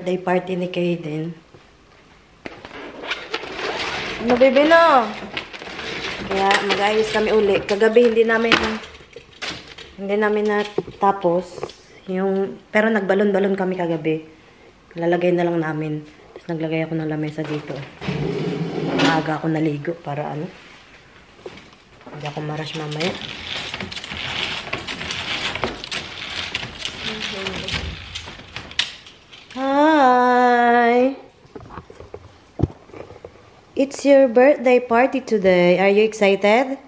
birthday party ni Kaden. Ano, bebe, no? Kaya mag-ayos kami uli. Kagabi hindi namin natapos. Pero nagbalon-balon kami kagabi. Lalagay na lang namin. Tapos naglagay ako ng lamesa dito. Maaga ako naligo para hindi ako marush mamaya. Hi! It's your birthday party today. Are you excited?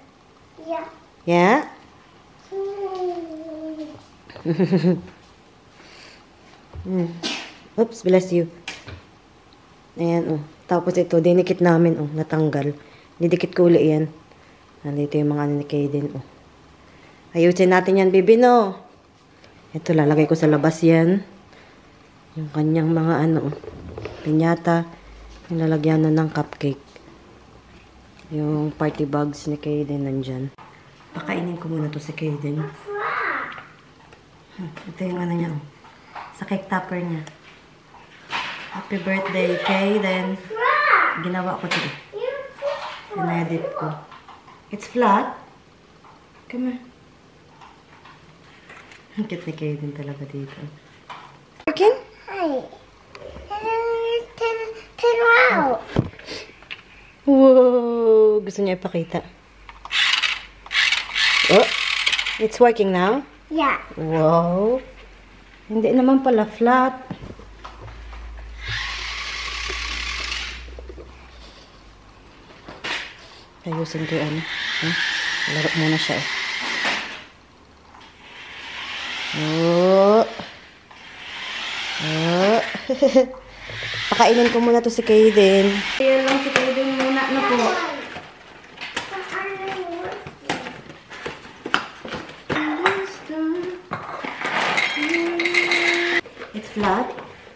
Yeah. Yeah? Oops, bless you. Ayan, oh. Tapos ito, dinikit namin, oh. Natanggal. Didikit ko uli yan. Nandito yung mga ni Kaden, oh. Ayusin natin yan, baby, no? Ito, lalagay ko sa labas yan. Yung kanyang mga, pinyata. Yung lalagyan na ng cupcake. Yung party bags ni Kaden nandyan. Pakainin ko muna to si Kaden. Ito yung niya, oh. Sa cake topper niya. Happy birthday, Kaden. Ginawa ko ito. In-edit ko. It's flat. Come here. Ang cute ni Kaden talaga dito. Working? Hi. Turn around. Whoa! Gusto niya ipakita. Oh! It's working now? Yeah. Wow! Hindi naman pala flat. Ayusin ko yung laro muna siya. Oh! Oh! Pakainin ko muna to si Kaden. Ayan lang si Kaden muna na po. It's flat?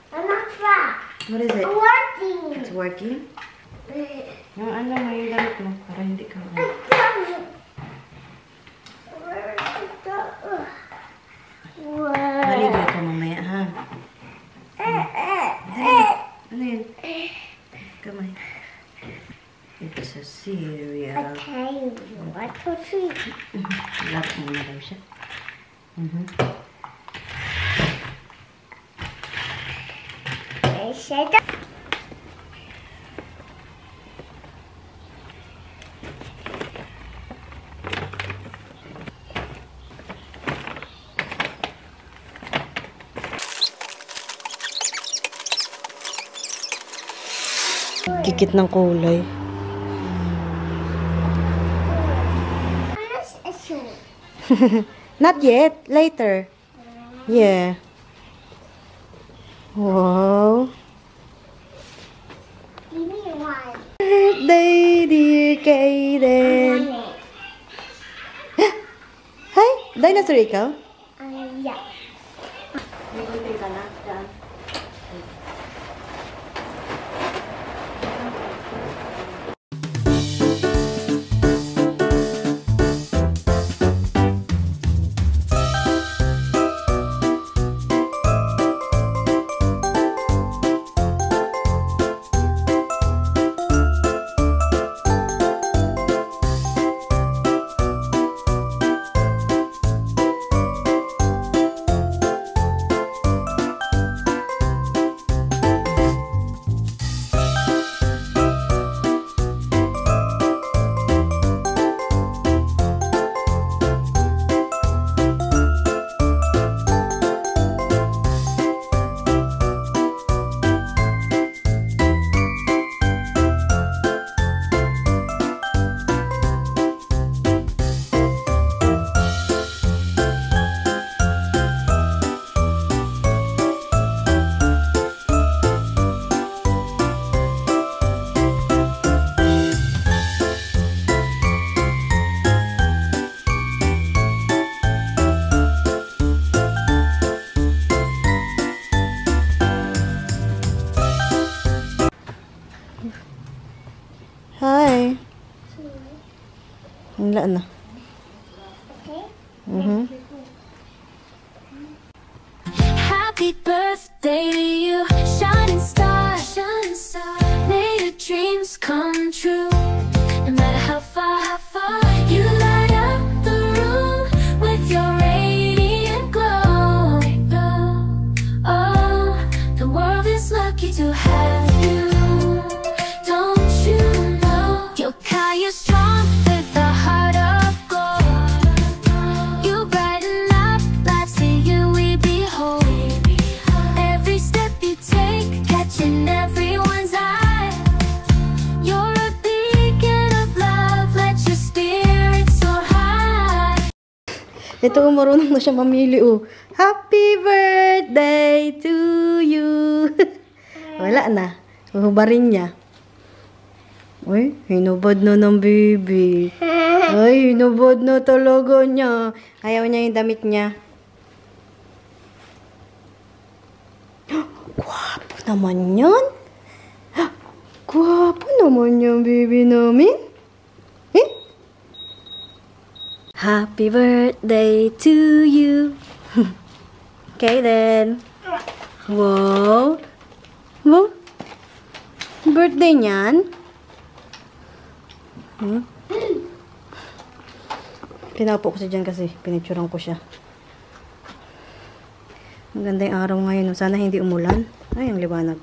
I'm not flat. What is it? I'm working. It's working? Yung mo yung gamit mo para hindi ka Maligo ka mamaya, ha? Ano yun? Kamay. It's a cereal. Okay, 1, 2, 3. Lock muna daw siya. Shake it. Kikit ng kulay. Not yet. Later. Yeah. Wow. Give me one. Birthday, dear Kaden. Hi, dinosaur ikaw? Yeah. Hi. Wala na. Okay. Happy birthday to you. dreams come true. No matter how far you light up the room with your radiant glow. Oh, the world is lucky to have you. Don't you know you're kind, you're strong with a heart of gold. You brighten up lives, to you we behold. Every step you take, catching everyone's eye. You're a beacon of love, let your spirit soar high. Ito, marunong na siya mamili, oh. Happy birthday to you. Wala na. Hubarin niya. Uy, hinubad na ng baby. Ay, hinubad na talaga niya. Ayaw niya yung damit niya. Gwapo naman yan. Gwapo naman yan, baby namin. Eh? Happy birthday to you. Okay then. Wow. Wow. Birthday niyan. Pinapo ko siya dyan kasi pinicturean ko siya. Ang ganda yung araw ngayon. Sana hindi umulan. Ay, ang liwanag.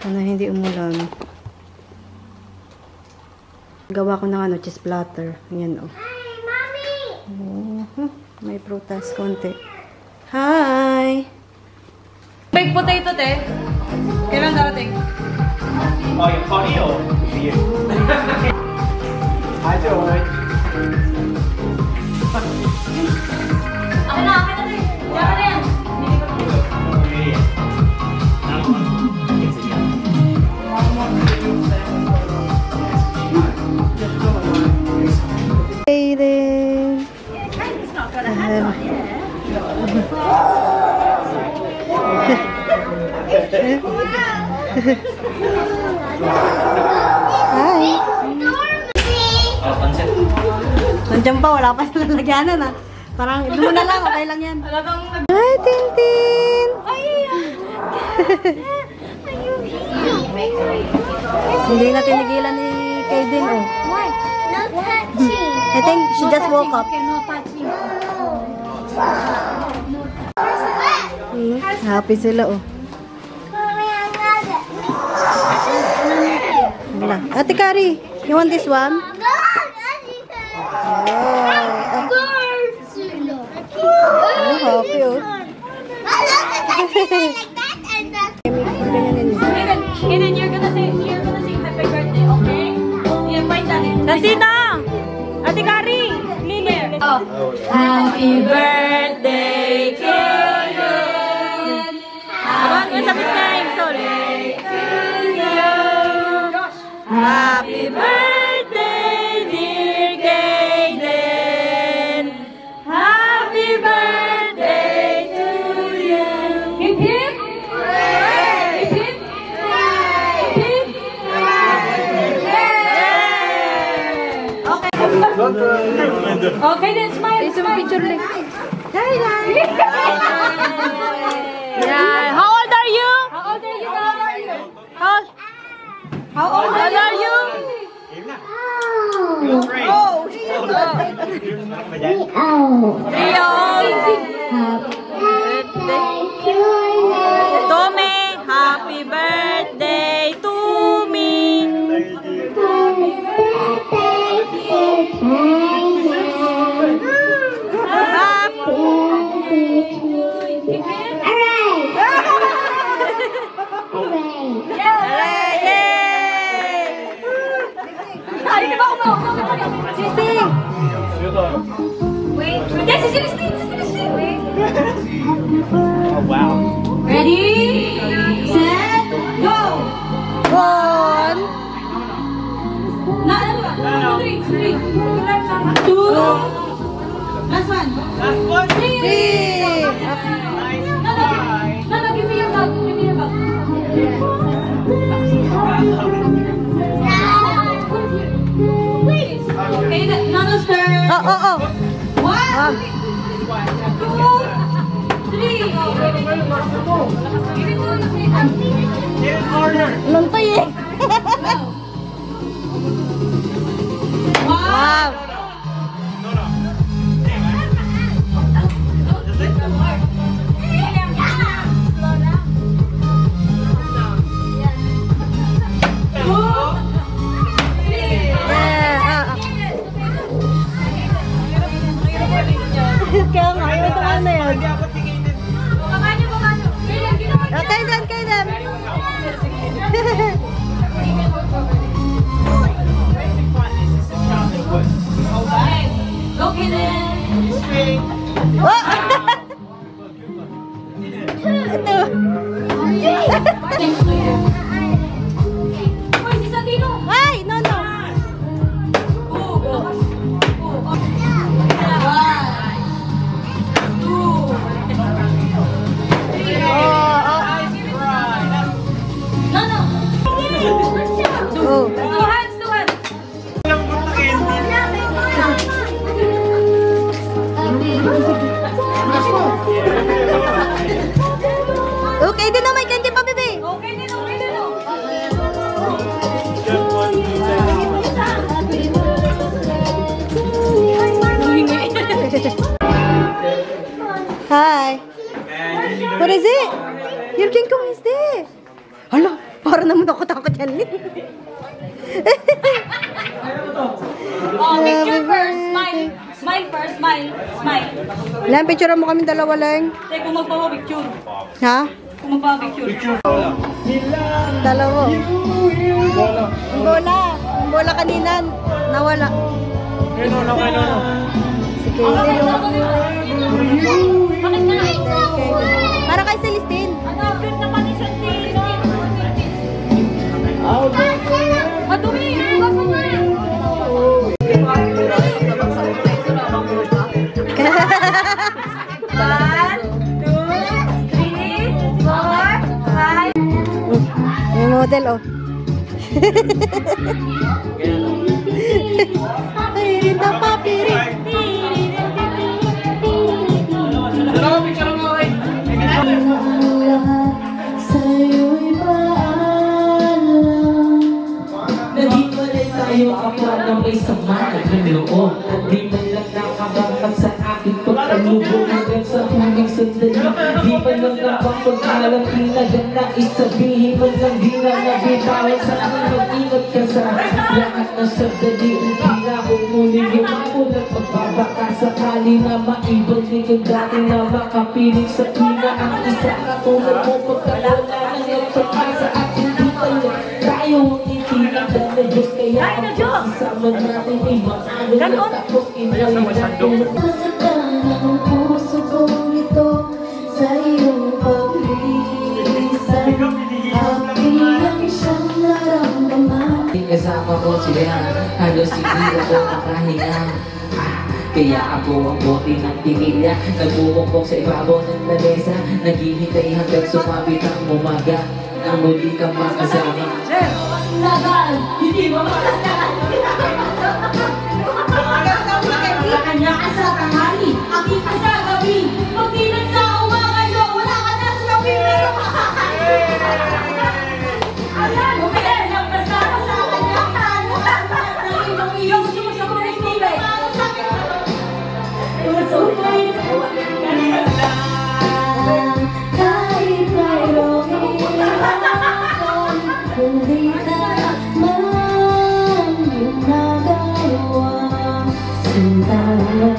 Sana hindi umulan. Gawa ko ng cheese platter. Ayan, oh. Hi, Mommy! Oh, may prutas konti. Hi! Baked potato, te. Kailan darating? Oh, yung funny o? Hi, Joey. Akin na, te. Diyan ka na yan. Hey then. Hi. Oh, pansit. Nandiyan pa, wala pa silang lagyanan ah. Parang, doon na lang, okay lang yan. Hi, Tintin! Hindi na tinigilan ni Kaden, oh. Why? No touching. I think she just woke up. Happy sila, oh. Mommy, another. Wala. Ate Kari, you want this one? No, Oh, happy, oh. Kaden, you're gonna sing happy birthday, okay? I-invite natin. Santino! Ate Kari! Lili! Oh. Happy birthday to you! Abang, yung tapit niya yung sorry. Happy birthday, dear Kaden! Happy birthday to you! Hip hip! Hip hip! Hip hip! Okay, then smile. It's a picture like. Yeah. How old are you? How old are you? How old are you? Oh. 3 Tome, happy birthday to me. Oh, wow. Ready, set, go. 1, Three. 2. Last one. Last one. 3. No, give me your bag. Give me your bag. Okay, Nano's turn. Oh. 1, 2, 3. Give it to Get it harder. Lantoy eh. Oh! Ito. Uy, si Santino! Ay, no, no. Oh. Two hands, two hands! Okay din na, may candy pa, bebe. Okay din, okay din. oh. Hi. What is it? Your King Kong is there. Hala, para naman ako takot yan. Oh, picture first, smile. Smile first, smile. Smile. Lang, picture mo kami dalawa lang. Sige, kung magpapapicture. Ha? Kung magpapapicture. Dalawa. Bola. Bola kanina. Nawala. Sige, Bakit na? para kay Celestine. Ano, cute naman ni Santino. Madumi, bago nga. One, two, three, four, five. May model, oh. Ay, rinda papi rin. Nandito rin tayo kapwa na may sama ng loob. Di man lang nakabangkag sa aking pagkalubog hanggang sa huling sandali. Di man lang napapag-alang pinagana isabihin man lang di na nabitawan sa aking mag-ingat ka sa lahat ng sandali. Hindi na akong muli yung makulat magbabaka sakali na maibalik yung dati na makapiling sa tuwina. Ang isa katulad mo pagkawala ng nagpagpasa at hindi tayo tayo ang itilang na Diyos kaya ang pagsasama natin ay maano na tapos inalay natin. Masagana ang puso kong ito sa iyong paglisan. Aking siyang naramdaman. Kasama ko sila, halos hindi ako makahinga. Kaya ako ang bote ng tinilya, nagbubumbong sa ibabaw ng lamesa, naghihintay hanggang sumabit ang umaga, na muli kang makasama. Laban, hindi mo malasakan. Kanya ka sa tanghali, aking ka sa gabi. Pag dinan sa umaga nyo, wala ka na sa gabi. Alam mo, kaya lang masama sa kanya. Nang ibang iyong sumusok na inibay. Kahit mayroong iwanan, hindi na man yung nagawa sintahan.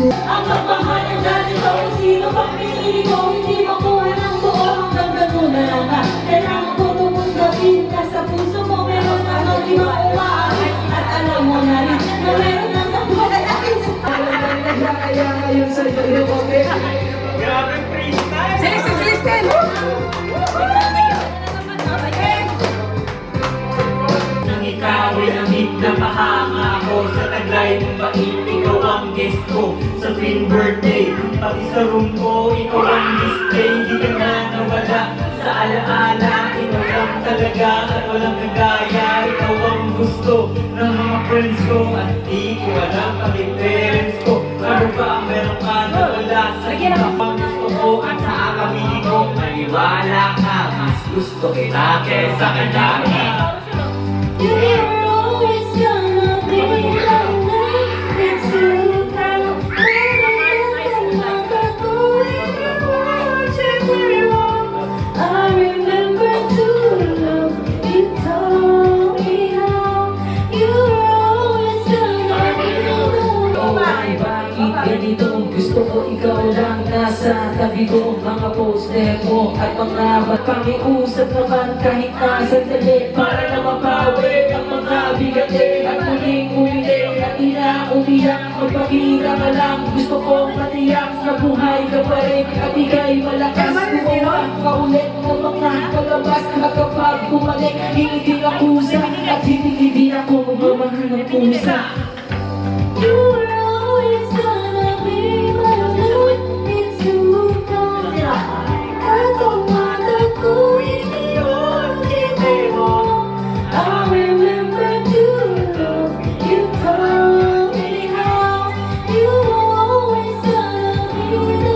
Ang kapahal ng dati ko kung sino pang pinili ko, hindi makuha ng buo hanggang gano'n na lang ka. Kailangan ko tumunggapin ka sa puso mo, meron na ng ibang umaakit. At alam mo na rin na meron na nagpapalakin sa Kaya ngayon sa iyo, okay? Grabe freestyle! Celestine! Nang ikaw ay nangit na mahanga ko sa taglay mong bait, ikaw ang guest ko sa twin birthday. Pati sa room ko, ikaw ang display. Di ka na nawala sa alaala. Ikaw lang talaga at walang kagaya. Ikaw ang gusto ng mga friends ko at di ko alam pati parents ko. Ano ba ang meron ka na wala sa iba pang gusto ko at sa akabili ko? Maniwala ka, mas gusto kita kesa kanya. You're always gonna be the one that's true. I remember to love you, told me how you're always gonna be the one. Ay, bakit ganito? Gusto ko ikaw lang nasa tabi ko. Mga poster mo at mga pakiusap naman kahit na sandali para na mapawi ang mga bigati at muling umili at ina umiyak magpakita ka lang. Gusto kong matiyak na buhay ka pa rin at ika'y malakas. Gumawa ka ulit ng mga palabas at kapag bumalik, hindi na kusa at hindi ako magmamahal ng pusa. You were always gonna be my moon. It's the moon on the ako matakuin yun, hindi mo. I remember to love you told me how you always gonna be the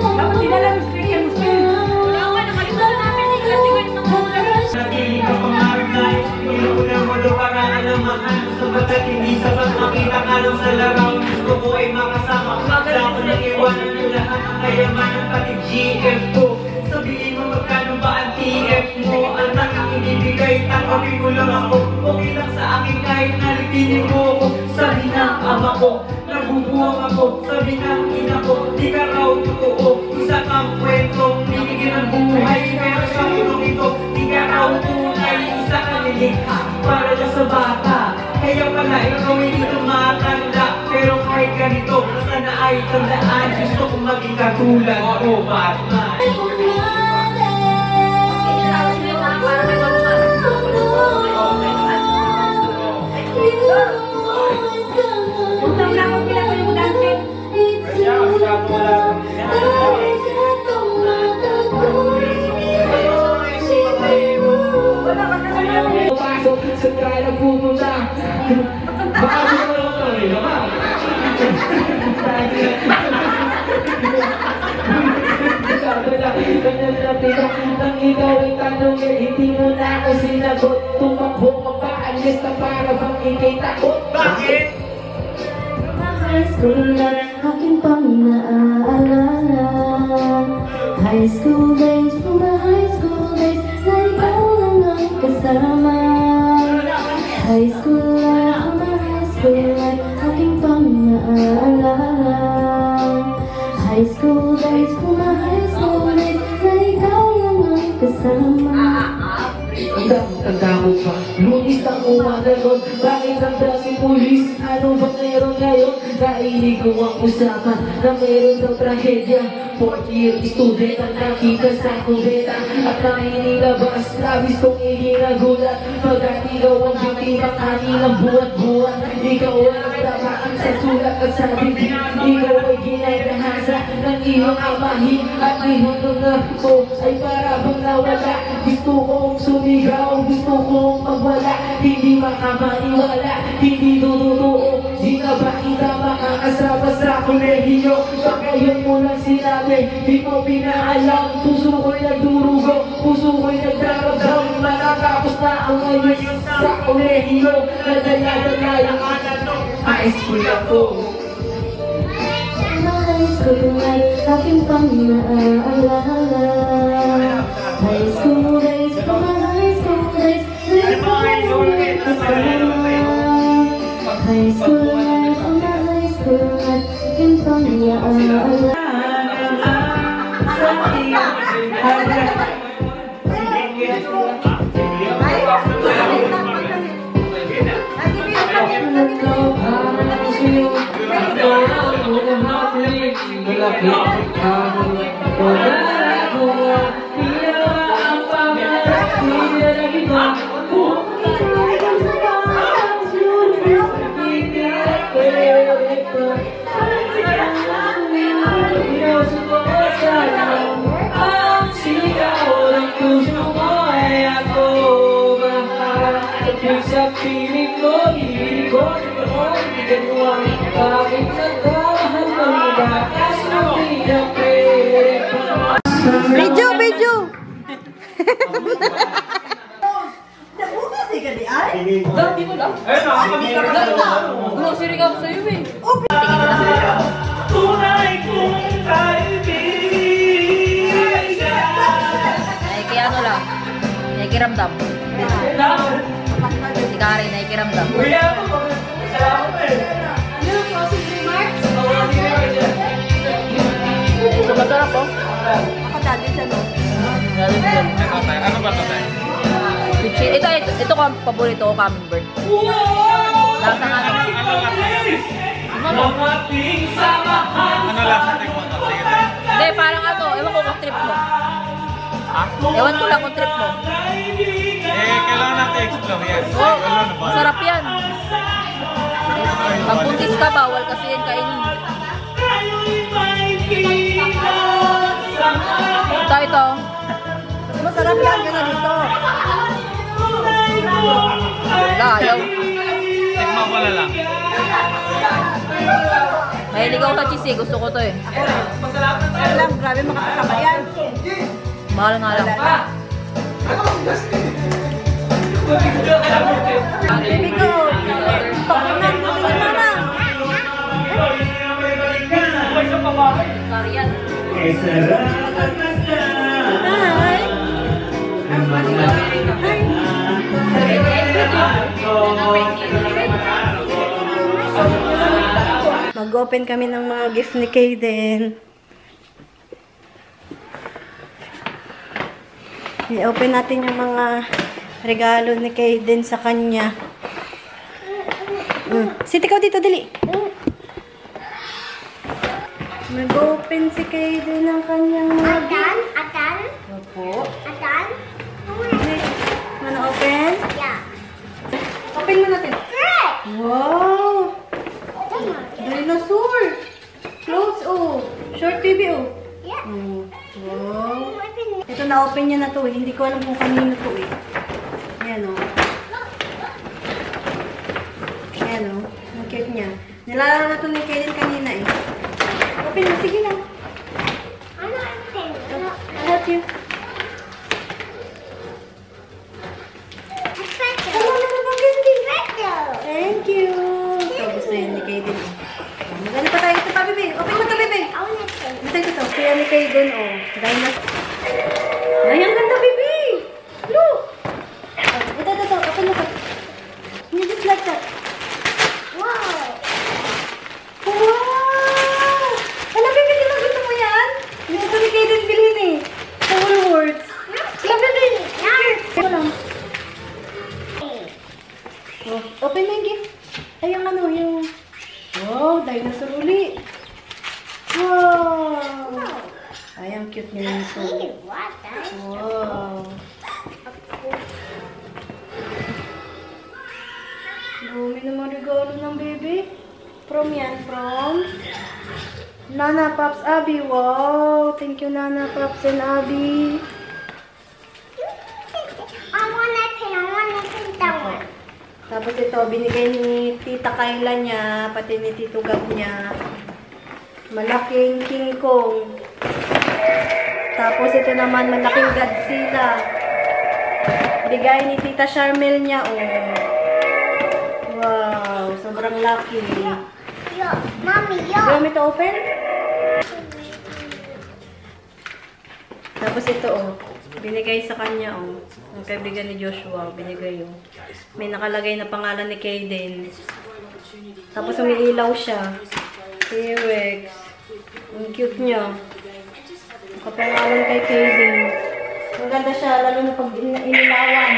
Nagiging ka pangarnay, inuunan mo daw pag-aalamahan. Sabagat hindi sabat makita ka lang sa laraw. Gusto ko ay makasama. Bigla ko nang iwanan ng lahat ng kayamanan, pati GF ko. Sabihin mo magkano ba ang TF mo? Ang tanging inibigay, tanggapin mo lang ako. Okay lang sa akin kahit nalipinin mo ako. Sabi ng ama ko, nabubuwang ako. Sabi ng ina ko, di ka raw totoo. Isa kang kwentong binigyan ng buhay. Pero sa mundong ito, di ka raw tunay. Isa kang nilikha para lang sa bata. Kaya pala ikaw hindi tumatanda. Pero kahit ganito, sana ay tandaan. Gusto kong maging katulad mo, Batman. Pasok sa kaya pupunta. Baka gusto mo ito rin naman. Ganyan na pinakitang ikaw ay tanongin. Hindi mo na ako sinagot. Tumakbo ka pa, alis na para bang ikay takot. Bakit? High school na aking pang naaalala. High school days, pura high school days, na ikaw lang ang kasama. High school na high school na aking pang naaalala. High school days, pura high school days, na ikaw lang ang kasama. Tanda mo pa, lunis ang umaga nun. Bakit ang daming pulis? Ano ba meron ngayon? Nainig ko ang usapan na meron daw trahedya. 4th year student ang nakita sa kubeta at nainilabas, labis kong iginagulat. Pagkatigaw ang biktima kanilang buwan-buwan. Ikaw ang nagtamaan sa sulat at sa bibig. Ikaw ay ginagahasa ng iyong amahin. At ihunong na ko ay para bang nawala. Gusto kong sumigaw, gusto kong magwala. Hindi makamaniwala, hindi totoo. Di na ba kita makakasama sa kolehiyo? Sa ngayon mo lang sinabi, di mo pinaalam. Puso ko'y nagdurugo, puso ko'y nagdaramdam. Matatapos na ang ngayon sa kolehiyo. Nadala-dala yung high school ako. High school na aking pang naaalala. High school days, mga high school days, na ikaw ang kasama. High school na mga high school na aking pang naaalala. Sa piling ko, hilig ko, ginawa bakit nagdahan ng bakas na pinapere. Video, video! Grocery ka pa sa'yo eh. Tunay kong kaibigan. Ano lang. Nakikiramdam. Si Karen, nakikiramdam. Kuya ako, salamat eh. Ito masarap po. Ako dati siya no. Ano ba ito? Ito ko ang paborito ko, camembert. Lasa nga. Ang ating samahan. Ano lang sa tingin mo? Sige tayo. Hindi, parang ano, ewan ko kung trip mo. Ewan ko lang kung trip mo. Kailangan natin explore yan. Oh, masarap yan. Pag buntis ka, bawal kasi yan kainin. Ito. Masarap yan, gano'n dito. Wala, ayaw. Tikman ko na lang. Mahilig ako sa cheese eh. Gusto ko to eh. Alam, grabe makakasama yan. Mahal nga lang. Baby ko. Pakunan mo si mama. Kariyan. Hi. Mag-open kami ng mga gift ni Kaden. I-open natin yung mga regalo ni Kaden sa kanya. Sit ikaw dito, dali. Mag-open si Kaden ng kanyang mga gift. Atan? Opo. Atan? Wanna open? Yeah. Open mo natin. Great! Wow! Dinosaur! Clothes, oh. Short baby, oh. Yeah. Wow. Ito, na-open niya na to eh. Hindi ko alam kung kanino to eh. Ayan, oh. Ayan, oh. Ang cute niya. Nilalaro na to ni Kaden kanina eh. Open mo, sige lang. Ano ang pen? I'll help you. Ano naman ang candy? Thank you. Ito, gusto yun ni Kaden. Maganda pa tayo. Ito pa, bebe. Open mo to, bebe. Ito, ito. Kaya ni Kaden, oh. Ay, ang ganda, bebe. Look. Ito. Open mo to. You just like that. Wow! Wow! Alam, bebe, di ba gusto mo yan? Gusto ko ni Kaden bilhin eh. Sa Woolworths. Bebe. Ito lang. Oh, open mo yung gift. Ay, yung ano, yung... Wow, dinosaur uli. Wow! Ay, ang cute niya yung so. What? Wow! Dumi naman regalo ng baby. From yan, from... Nana Pops Abby. Wow! Thank you, Nana Pops and Abby. I wanna pin that one. Tapos ito, binigay ni Tita Kayla niya, pati ni Tito Gab niya. Malaking King Kong. Tapos ito naman, malaking Godzilla. Bigay ni Tita Charmel niya, oh. Wow, sobrang lucky. Yo, mommy, yo. Do you want me to open? Tapos ito, oh. Binigay sa kanya, oh. Ang kaibigan ni Joshua, binigay, oh. May nakalagay na pangalan ni Kaden. Tapos umiilaw siya. T-Rex. Ang cute niya. Nakapangalan kay Kaden. Ang ganda siya, lalo na pag inilawan.